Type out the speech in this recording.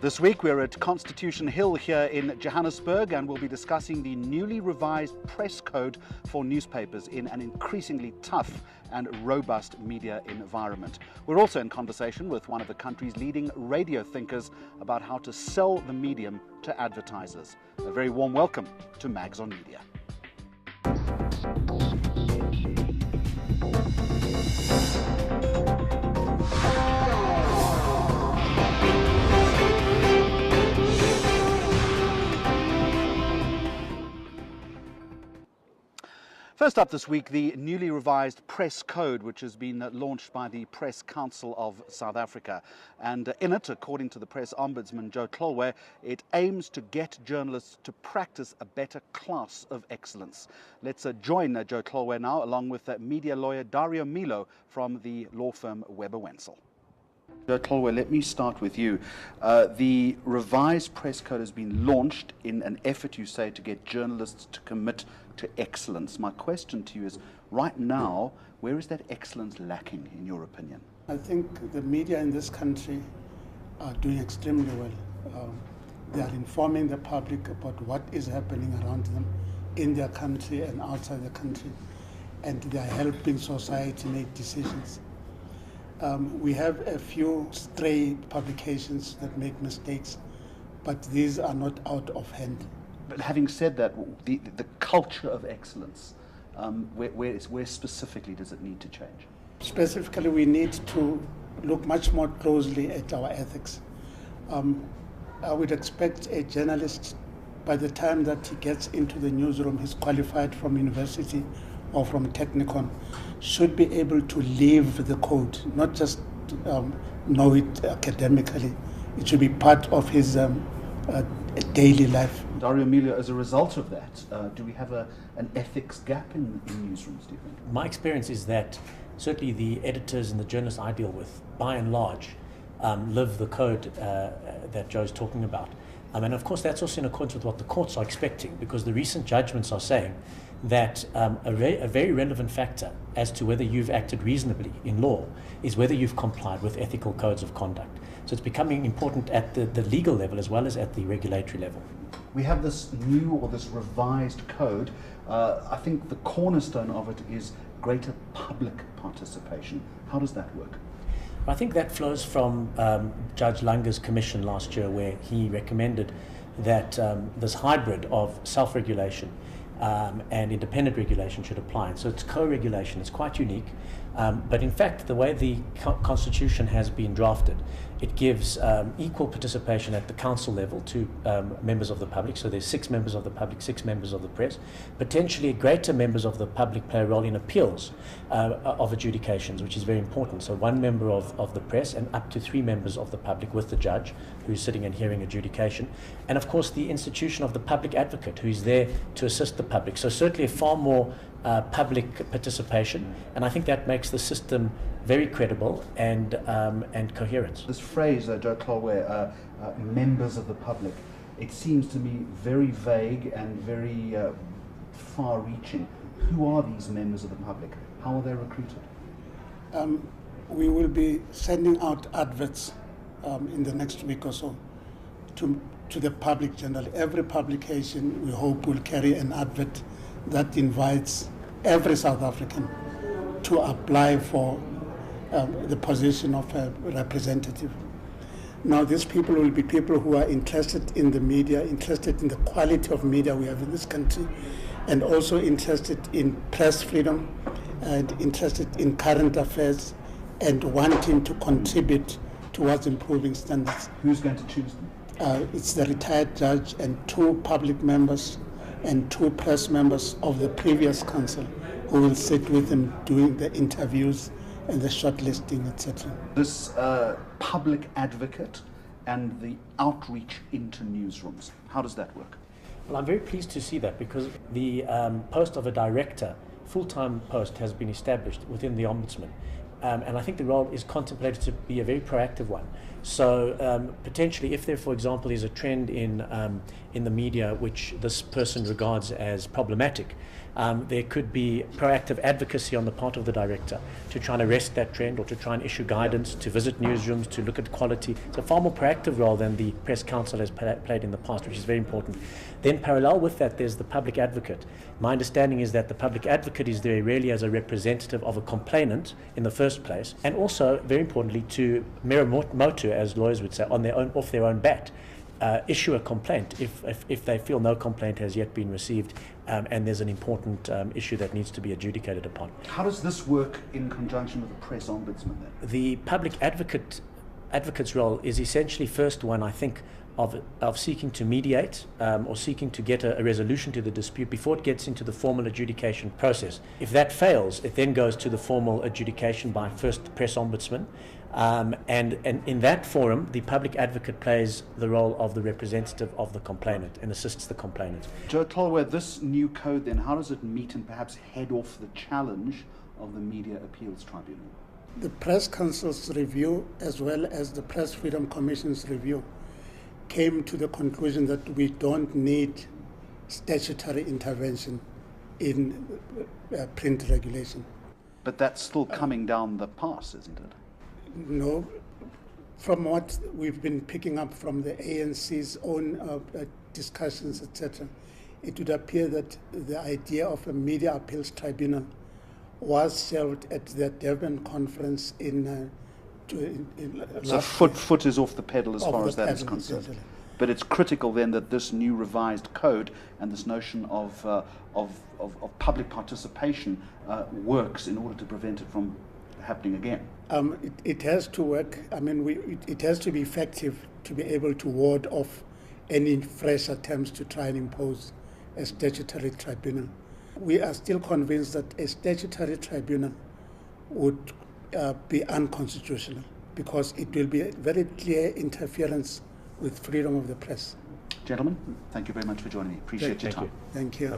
This week we're at Constitution Hill here in Johannesburg, and we'll be discussing the newly revised press code for newspapers in an increasingly tough and robust media environment. We're also in conversation with one of the country's leading radio thinkers about how to sell the medium to advertisers. A very warm welcome to Mags on Media. First up this week, the newly revised press code, which has been launched by the Press Council of South Africa. And in it, according to the Press Ombudsman, Thloloe, it aims to get journalists to practice a better class of excellence. Let's join Thloloe now, along with media lawyer Darion Milo from the law firm Wentzel. Thloloe, let me start with you. The revised press code has been launched in an effort, you say, to get journalists to commit to excellence. My question to you is, right now, where is that excellence lacking, in your opinion? I think the media in this country are doing extremely well. They are informing the public about what is happening around them in their country and outside the country, and they are helping society make decisions. We have a few stray publications that make mistakes, but these are not out of hand. But having said that, the culture of excellence, where specifically does it need to change? Specifically, we need to look much more closely at our ethics. I would expect a journalist, by the time that he gets into the newsroom, he's qualified from university or from Technicon, should be able to live the code, not just know it academically. It should be part of his daily life. Darion Milo, as a result of that, do we have an ethics gap in newsrooms, do you think? My experience is that certainly the editors and the journalists I deal with, by and large, live the code that Joe's talking about. And of course that's also in accordance with what the courts are expecting, because the recent judgments are saying that a very relevant factor as to whether you've acted reasonably in law is whether you've complied with ethical codes of conduct. So it's becoming important at the legal level as well as at the regulatory level. We have this new or this revised code. I think the cornerstone of it is greater public participation. How does that work? I think that flows from Judge Lange's commission last year, where he recommended that this hybrid of self-regulation and independent regulation should apply. And so it's co-regulation. It's quite unique. But in fact, the way the Constitution has been drafted, it gives equal participation at the council level to members of the public. So there's 6 members of the public, 6 members of the press. Potentially greater members of the public play a role in appeals of adjudications, which is very important. So 1 member of the press and up to 3 members of the public with the judge who's sitting and hearing adjudication. And of course the institution of the public advocate, who's there to assist the public. So certainly a far more public participation, and I think that makes the system very credible and coherent. This phrase, Thloloe, members of the public, it seems to me very vague and very far-reaching. Who are these members of the public? How are they recruited? We will be sending out adverts in the next week or so to the public generally. Every publication, we hope, will carry an advert that invites every South African to apply for the position of a representative. Now, these people will be people who are interested in the media, interested in the quality of media we have in this country, and also interested in press freedom, and interested in current affairs, and wanting to contribute towards improving standards. Who's going to choose them? It's the retired judge and 2 public members and 2 press members of the previous council who will sit with him doing the interviews and the shortlisting, etc. This public advocate and the outreach into newsrooms, how does that work? Well, I'm very pleased to see that, because the post of a director, full-time post, has been established within the Ombudsman, and I think the role is contemplated to be a very proactive one. So potentially, if there, for example, is a trend in the media which this person regards as problematic, there could be proactive advocacy on the part of the director to try and arrest that trend, or to try and issue guidance, to visit newsrooms, to look at quality. It's a far more proactive role than the Press Council has played in the past, which is very important. Then parallel with that, there's the public advocate. My understanding is that the public advocate is there really as a representative of a complainant in the first place, and also, very importantly, to mero motu, as lawyers would say, on their own, off their own bat, issue a complaint if they feel no complaint has yet been received, and there's an important issue that needs to be adjudicated upon. How does this work in conjunction with the press ombudsman then? The public advocate's role is essentially first one, I think, of seeking to mediate or seeking to get a resolution to the dispute before it gets into the formal adjudication process. If that fails, it then goes to the formal adjudication by first the press ombudsman, and in that forum, the public advocate plays the role of the representative of the complainant and assists the complainant. Joe Thloloe, this new code then, how does it meet and perhaps head off the challenge of the Media Appeals Tribunal? The Press Council's review, as well as the Press Freedom Commission's review, came to the conclusion that we don't need statutory intervention in print regulation. But that's still coming down the pass, isn't it? No, from what we've been picking up from the ANC's own discussions, etc., it would appear that the idea of a media appeals tribunal was shelved at the Durban conference so foot is off the pedal as far as that is concerned. Essentially. But it's critical then that this new revised code and this notion of public participation works in order to prevent it from happening again. It has to work. I mean, it has to be effective to be able to ward off any fresh attempts to try and impose a statutory tribunal. We are still convinced that a statutory tribunal would be unconstitutional, because it will be a very clear interference with freedom of the press. Gentlemen, thank you very much for joining me. Appreciate your time. Thank you.